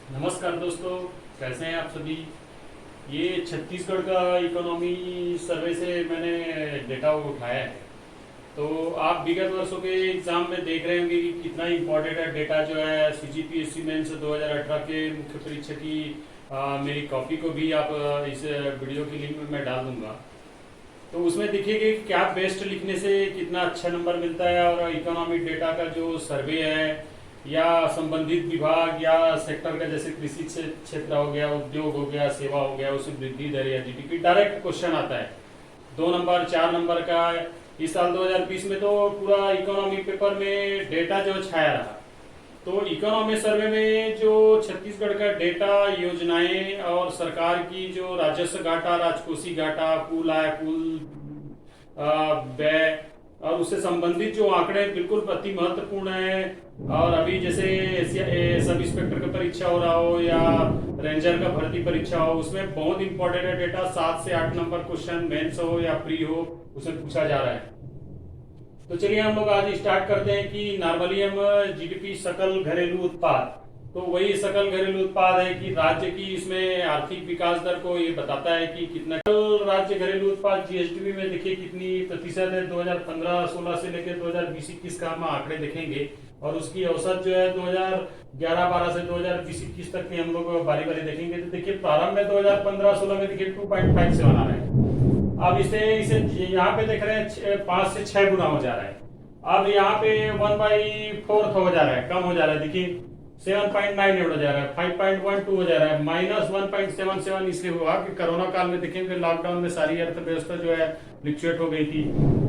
नमस्कार दोस्तों, कैसे हैं आप सभी। ये छत्तीसगढ़ का इकोनॉमी सर्वे से मैंने डेटा उठाया है। तो आप विगत वर्षों के एग्जाम में देख रहे होंगे कि कितना इम्पोर्टेंट है डेटा जो है। सीजीपीएससी मेंस 2018 के मुख्य परीक्षा की मेरी कॉपी को भी आप इस वीडियो की लिंक में मैं डाल दूंगा। तो उसमें देखिए कि क्या बेस्ट लिखने से कितना अच्छा नंबर मिलता है, और इकोनॉमिक डेटा का जो सर्वे है या संबंधित विभाग या सेक्टर का, जैसे कृषि क्षेत्र हो गया, उद्योग हो गया, सेवा हो गया, उसमें वृद्धि दर या जीडीपी डायरेक्ट क्वेश्चन आता है 2 नंबर 4 नंबर का। इस साल 2020 में तो पूरा इकोनॉमी पेपर में डेटा जो छाया रहा। तो इकोनॉमी सर्वे में जो छत्तीसगढ़ का डेटा, योजनाएं और सरकार की जो राजस्व घाटा, राजकोषीय घाटा, कुल आय, कुल व्यय और उससे संबंधित जो आंकड़े बिल्कुल अति महत्वपूर्ण है। और अभी जैसे सब इंस्पेक्टर का परीक्षा हो रहा हो या रेंजर का भर्ती परीक्षा हो, उसमें बहुत इंपॉर्टेंट है डेटा। 7 से 8 नंबर क्वेश्चन मेंस हो या प्री हो, उसमें पूछा जा रहा है। तो चलिए हम लोग आज स्टार्ट करते हैं कि नॉर्मली हम जीडीपी, सकल घरेलू उत्पाद, तो वही सकल घरेलू उत्पाद है कि राज्य की इसमें आर्थिक विकास दर को ये बताता है कि कितना राज्य घरेलू उत्पाद जीएसडीपी में देखिए कितनी प्रतिशत है। 2015-16 से लेकर 2020-21 का हम आंकड़े देखेंगे, और उसकी औसत जो है 2011-12 से 2020-21 तक की हम लोग बारी बारी देखेंगे। तो देखिए प्रारंभ में 2015-16 में देखिए 2.57 आ रहा है। अब इसे इसे यहाँ पे देख रहे हैं 5 से 6 गुना हो जा रहा है। अब यहाँ पे 1/4 हो जा रहा है, कम हो जा रहा है। देखिए 7.98 हो जा रहा है, 5.12 हो जा रहा है, -1.77 इसलिए हुआ कि कोरोना काल में देखेंगे लॉकडाउन में सारी अर्थव्यवस्था जो है फ्लक्चुएट हो गई थी।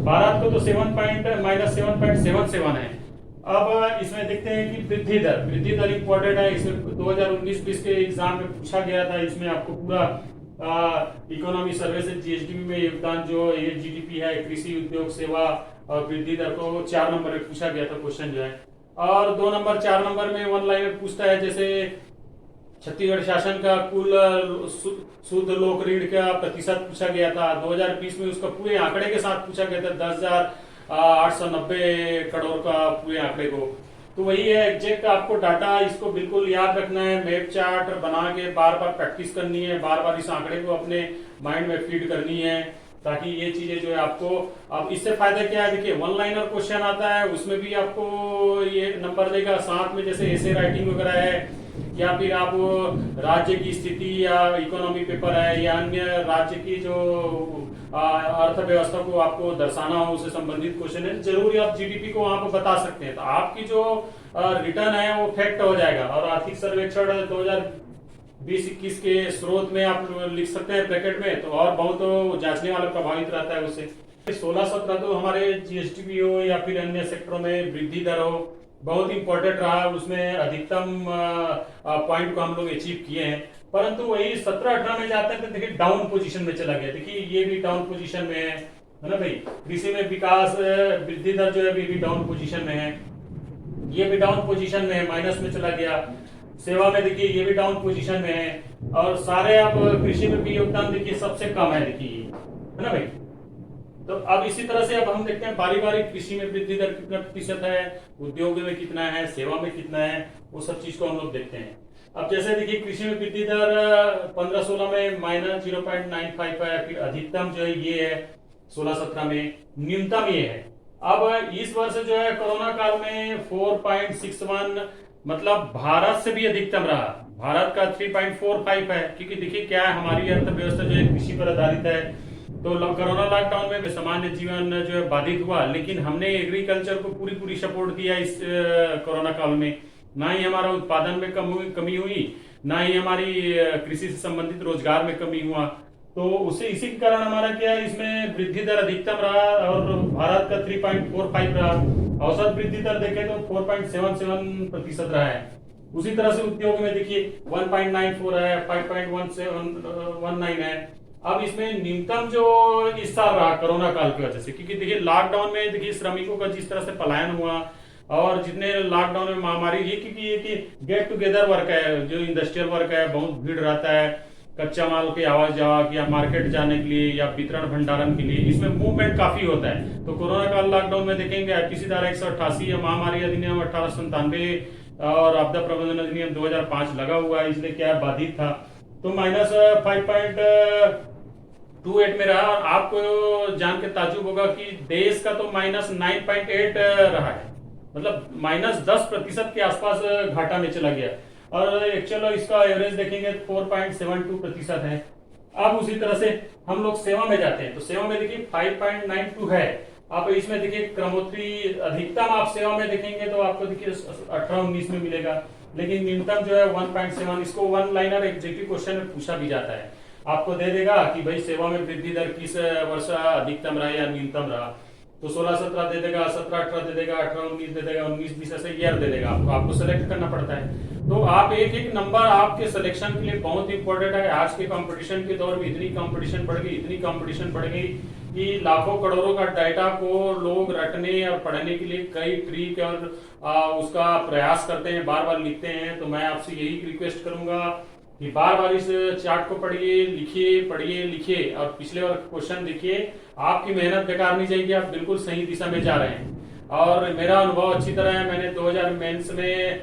भारत को तो -7.77 है। अब इसमें देखते हैं कि वृद्धि दर इंपॉर्टेंट है। इसमें 2019-20 के एग्जाम में पूछा गया था। इसमें आपको पूरा इकोनॉमी सर्वे से जीएसडीपी में योगदान जो ये जीडीपी है, कृषि, उद्योग, सेवा और वृद्धि दर को 4 नंबर में पूछा गया था क्वेश्चन जो है। और 2 नंबर 4 नंबर में वन लाइनर पूछता है, जैसे छत्तीसगढ़ शासन का कुल शुद्ध लोक ऋण का प्रतिशत पूछा गया था 2020 में। उसका पूरे आंकड़े के साथ पूछा गया था, 10,890 करोड़ का पूरे आंकड़े को। तो वही है एग्जैक्ट आपको डाटा, इसको बिल्कुल याद रखना है। मैप चार्ट बना के बार बार प्रैक्टिस करनी है, बार बार इस आंकड़े को अपने माइंड में फीड करनी है, ताकि ये चीजें जो है आपको। अब इससे फायदा क्या है, देखिए वन लाइनर क्वेश्चन आता है, उसमें भी आपको ये नंबर देगा। साथ में जैसे ऐसे राइटिंग वगैरह है, या फिर आप राज्य की स्थिति या इकोनॉमी पेपर है या अन्य राज्य की जो अर्थव्यवस्था को आपको दर्शाना हो, उससे संबंधित क्वेश्चन है, जरूर आप जीडीपी को वहां पर बता सकते हैं। तो आपकी जो रिटर्न है वो फैक्ट हो जाएगा। और आर्थिक सर्वेक्षण 2020-21 के स्रोत में आप लिख सकते हैं ब्रैकेट में, तो और बहुत जांचने वाला प्रभावित रहता है उससे। 16-17 तो हमारे जीएसडीपी हो या फिर अन्य सेक्टरों में वृद्धि दर हो, बहुत इंपॉर्टेंट रहा। उसमें अधिकतम पॉइंट को हम लोग अचीव किए हैं। परंतु वही 17-18 में जाते हैं तो देखिए डाउन पोजीशन में चला गया। देखिए ये भी डाउन पोजीशन में है ना भाई। कृषि में विकास वृद्धि दर जो है भी डाउन पोजीशन में है, ये भी डाउन पोजीशन में है, माइनस में चला गया। सेवा में देखिए ये भी डाउन पोजीशन में है, और सारे आप कृषि में भी योगदान देखिए सबसे कम है, देखिए है ना भाई। तो अब इसी तरह से अब हम देखते हैं बारी बारी, कृषि में वृद्धि दर कितना प्रतिशत है, उद्योग में कितना है, सेवा में कितना है, वो सब चीज को हम लोग देखते हैं। अब जैसे देखिए कृषि में वृद्धि दर 15-16 में -0.95 है, फिर अधिकतम जो है ये है 16-17 में, न्यूनतम ये है। अब इस वर्ष जो है कोरोना काल में 4.61, मतलब भारत से भी अधिकतम रहा। भारत का 3.45 है, क्योंकि देखिए क्या है, हमारी अर्थव्यवस्था जो है कृषि पर आधारित है। तो कोरोना लॉकडाउन में सामान्य जीवन जो है बाधित हुआ, लेकिन हमने एग्रीकल्चर को पूरी सपोर्ट दिया इस कोरोना काल में। ना ही हमारा उत्पादन में कमी हुई, ना ही हमारी कृषि से संबंधित रोजगार में कमी हुआ। तो उसे इसी के कारण हमारा क्या है, इसमें वृद्धि दर अधिकतम रहा, और भारत का 3.45 रहा। औसत वृद्धि दर देखें तो 4.77% रहा है। उसी तरह से उद्योग में देखिए 1.94 है, 5.19 है। अब इसमें न्यूनतम जो इस साल रहा कोरोना काल की वजह से, क्योंकि देखिए लॉकडाउन में देखिए श्रमिकों का जिस तरह से पलायन हुआ, और जितने लॉकडाउन में महामारी, ये क्योंकि ये कि गेट टुगेदर वर्क है, जो इंडस्ट्रियल वर्क है, बहुत भीड़ रहता है कच्चा माल की आवाज जावा या मार्केट जाने के लिए या वितरण भंडारण के लिए, इसमें मूवमेंट काफी होता है। तो कोरोना काल लॉकडाउन में देखेंगे आईपीसी धारा 188 या महामारी अधिनियम 1897 और आपदा प्रबंधन अधिनियम 2005 लगा हुआ है, इसलिए क्या है, बाधित था। तो माइनस 5.28 में रहा। और आपको जान के ताज्जुब होगा कि देश का तो माइनस 9.8 रहा है, मतलब -10% के आसपास घाटा में चला गया। और एक्चुअल इसका एवरेज देखेंगे तो 4.72% है। अब उसी तरह से हम लोग सेवा में जाते हैं, तो सेवा में देखिए 5.92 है। आप इसमें देखिए क्रमोत्तरी अधिकतम आप सेवा में देखेंगे तो आपको देखिए 18-19 में मिलेगा, लेकिन न्यूनतम जो है 1.7। इसको वन लाइनर एग्जीक्यूटिव क्वेश्चन में पूछा भी जाता है, आपको दे देगा कि भाई सेवा में वृद्धि दर किस वर्ष अधिकतम रहा या न्यूनतम रहा। तो 16-17 दे देगा, 17-18 दे देगा, 18-19 दे देगा, 19-20 ऐसे ईयर दे देगा। आपको सेलेक्ट करना पड़ता है। तो आप एक एक नंबर आपके सिलेक्शन के लिए बहुत इंपॉर्टेंट है। आज के कंपटीशन के दौर में इतनी कंपटीशन बढ़ गई कि लाखों करोड़ों का डाटा को लोग रटने और पढ़ने के लिए कई ट्रिक और उसका प्रयास करते हैं, बार बार लिखते हैं। तो मैं आपसे यही रिक्वेस्ट करूंगा कि बार बार इस चार्ट को पढ़िए, लिखिए, पढ़िए, लिखिए और पिछले बार क्वेश्चन देखिए। आपकी मेहनत बेकार नहीं जाएगी, आप बिल्कुल सही दिशा में जा रहे हैं। और मेरा अनुभव अच्छी तरह है, मैंने 2000 मेंस में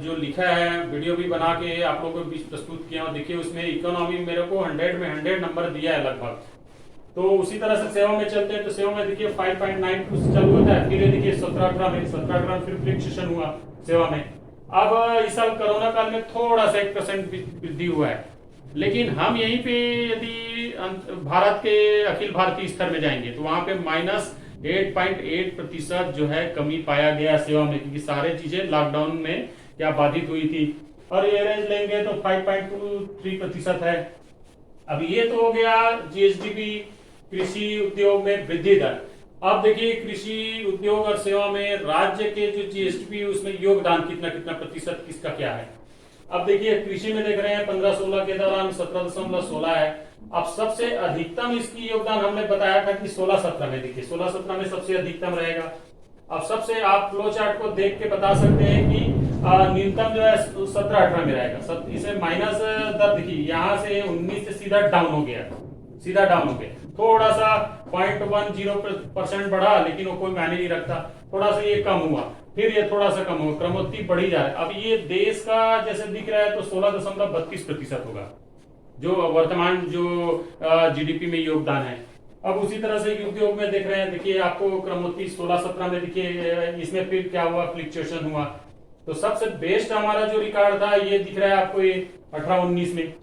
जो लिखा है वीडियो भी बना के आप लोगों के बीच प्रस्तुत किया। देखिए उसमें इकोनॉमी मेरे को 100 में 100 नंबर दिया है लगभग। तो उसी तरह से सेवा में चलते हैं, तो सेवा में देखिए 5.92 से चालू होता है, फिर देखिए 17-18 में फिर फ्लक्चुएशन हुआ सेवा में। अब इस साल कोरोना काल में थोड़ा सा 1% वृद्धि हुआ है, लेकिन हम यहीं पे यदि भारत के अखिल भारतीय स्तर में जाएंगे तो वहां पे -8.8% जो है कमी पाया गया सेवा में, क्योंकि सारे चीजें लॉकडाउन में क्या बाधित हुई थी। और एवरेज लेंगे तो 5.23% है। अब ये तो हो गया जीएसडीपी, कृषि उद्योग में वृद्धि दर। अब देखिए कृषि उद्योग और सेवा में राज्य के जो जीएसडीपी उसमें योगदान कितना कितना प्रतिशत किसका क्या है। अब देखिए कृषि में देख रहे हैं 15-16 के दौरान 17.16 है। अब सबसे अधिकतम इसकी योगदान हमने बताया था कि 16-17 में, देखिए 16-17 में सबसे अधिकतम रहेगा। अब सबसे आप फ्लो चार्ट को देख के बता सकते हैं कि न्यूनतम जो है 17-18 में रहेगा। इसे माइनस दर देखिए यहाँ से 19 से सीधा डाउन हो गया, थोड़ा सा 0.10% बढ़ा, लेकिन वो कोई मायने नहीं रखता। थोड़ा सा ये कम हुआ, फिर ये थोड़ा सा कम हुआ, क्रमोत्ती बढ़ी जा रहा है। अब ये देश का जैसे दिख रहा है तो 16.32% होगा जो वर्तमान जो जीडीपी में योगदान है। अब उसी तरह से उद्योग में देख रहे हैं, देखिए आपको क्रमोत्ती 16-17 में देखिए, इसमें फिर क्या हुआ, फ्लक्चुएशन हुआ। तो सबसे बेस्ट हमारा जो रिकॉर्ड था ये दिख रहा है आपको, ये 18-19 में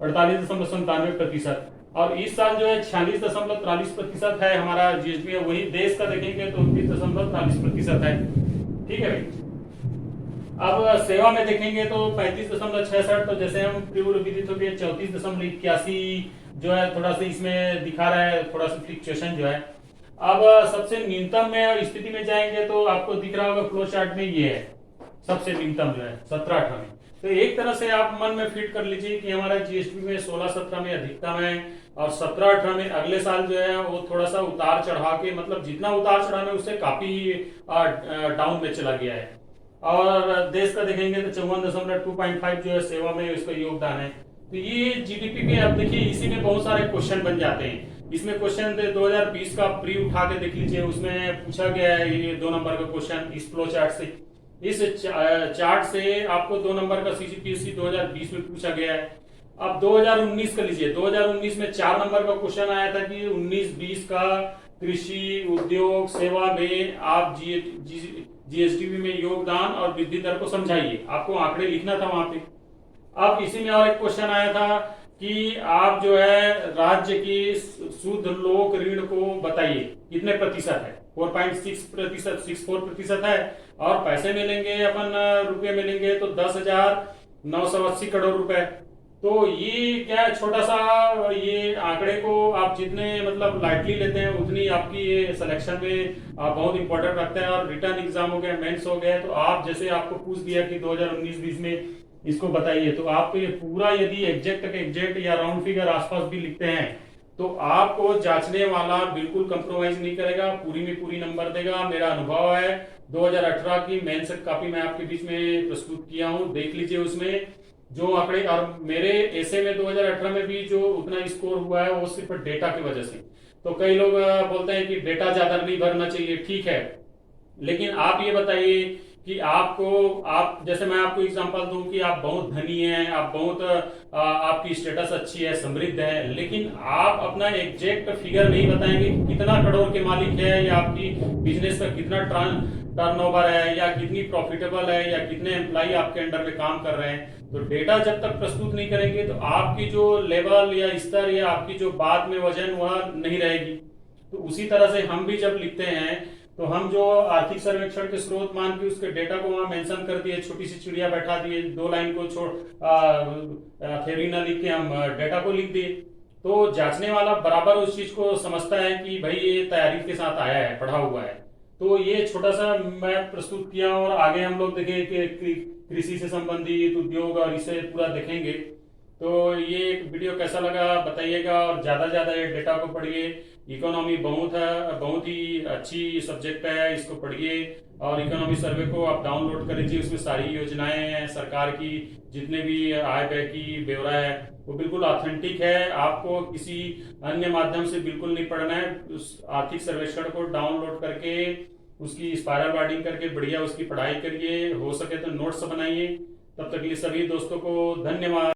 48.97%। और इस साल जो है 46.43% है हमारा जीएसडी है। वही देश का देखेंगे तो 29.40% है। ठीक है भाई। अब सेवा में देखेंगे तो 35.66, तो जैसे हम पूर्व विदित हो गए 34.81 जो है, थोड़ा सा इसमें दिखा रहा है, थोड़ा सा फ्लक्चुएशन जो है। अब सबसे न्यूनतम में स्थिति में जाएंगे तो आपको दिख रहा होगा फ्लो चार्ट में, ये है सबसे न्यूनतम जो है 17-18 में। तो एक तरह से आप मन में फिट कर लीजिए कि हमारा जीएसटी में 16-17 में अधिकतम है और 17-18 में अगले साल जो है वो थोड़ा सा उतार चढ़ा के, मतलब जितना उतार चढ़ाव है उससे काफी डाउन में चला गया है। और देश का देखेंगे तो 54.25 जो है सेवा में उसका योगदान है। तो ये जीडीपी में अब देखिए इसी में बहुत सारे क्वेश्चन बन जाते हैं। इसमें क्वेश्चन 2020 का प्री उठा के देख लीजिए, उसमें पूछा गया है ये 2 नंबर का क्वेश्चन इस फ्लो चार्ट से। इस चार्ट से आपको 2 नंबर का सीजीपीएससी 2020 में पूछा गया है। अब 2019 का लीजिए, 2019 में 4 नंबर का क्वेश्चन आया था कि 19-20 का कृषि उद्योग सेवा में आप जीएसडीपी में योगदान और वृद्धि दर को समझाइए। आपको आंकड़े लिखना था वहां पे। अब इसी में और एक क्वेश्चन आया था कि आप जो है राज्य की शुद्ध लोक ऋण को बताइए कितने प्रतिशत है। 4.6%, 64% है। और पैसे मिलेंगे अपन रुपये मिलेंगे तो 10,980 करोड़ रुपए। तो ये क्या छोटा सा, ये आंकड़े को आप जितने मतलब लाइटली लेते हैं उतनी आपकी ये सिलेक्शन में बहुत इंपॉर्टेंट रखता है। और रिटर्न एग्जाम हो गया, मेंस हो गया, तो आप जैसे आपको पूछ दिया कि 2019-20 में इसको बताइए, तो आप ये पूरा यदि एग्जैक्ट या राउंड फिगर आसपास भी लिखते हैं तो आपको जांचने वाला बिल्कुल कंप्रोमाइज नहीं करेगा, पूरी में पूरी नंबर देगा। मेरा अनुभव है 2018 की मेंस कॉपी मैं आपके बीच में प्रस्तुत किया हूं, देख लीजिए उसमें जो आंकड़े। और मेरे ऐसे में 2018 में भी जो उतना स्कोर हुआ है वो सिर्फ डेटा की वजह से। तो कई लोग बोलते हैं कि डेटा ज्यादा नहीं भरना चाहिए, ठीक है, लेकिन आप ये बताइए कि आप जैसे मैं आपको एग्जांपल दूं कि आप बहुत धनी हैं, आप बहुत आपकी स्टेटस अच्छी है, समृद्ध है, लेकिन आप अपना एग्जैक्ट फिगर नहीं बताएंगे कि कितना करोड़ के मालिक है, या आपकी बिजनेस का कितना टर्नओवर है, या कितनी प्रॉफिटेबल है, या कितने एम्प्लॉय आपके अंडर में काम कर रहे हैं। तो डेटा जब तक प्रस्तुत नहीं करेंगे तो आपकी जो लेवल या स्तर या आपकी जो बात में वजन वह नहीं रहेगी। तो उसी तरह से हम भी जब लिखते हैं तो हम जो आर्थिक सर्वेक्षण के स्रोत मान के उसके डेटा को वहां मेंशन कर दिए, छोटी सी चिड़िया बैठा दिए, 2 लाइन को छोड़ थ्योरी ना लिख के हम डेटा को लिख दिए, तो जांचने वाला बराबर उस चीज को समझता है कि भाई ये तैयारी के साथ आया है, पढ़ा हुआ है। तो ये छोटा सा मैं प्रस्तुत किया, और आगे हम लोग देखें कि कृषि से संबंधित उद्योग और इसे पूरा देखेंगे। तो ये वीडियो कैसा लगा बताइएगा, और ज्यादा से ज्यादा ये डेटा को पढ़िए। इकोनॉमी बहुत ही अच्छी सब्जेक्ट है, इसको पढ़िए। और इकोनॉमी सर्वे को आप डाउनलोड कर लीजिए, उसमें सारी योजनाएं हैं सरकार की, जितने भी आय व्यय की ब्यौरा है वो बिल्कुल ऑथेंटिक है। आपको किसी अन्य माध्यम से बिल्कुल नहीं पढ़ना है। उस आर्थिक सर्वेक्षण को डाउनलोड करके उसकी स्पाइरल बाइंडिंग करके बढ़िया उसकी पढ़ाई करिए, हो सके तो नोट्स बनाइए। तब तक के लिए सभी दोस्तों को धन्यवाद।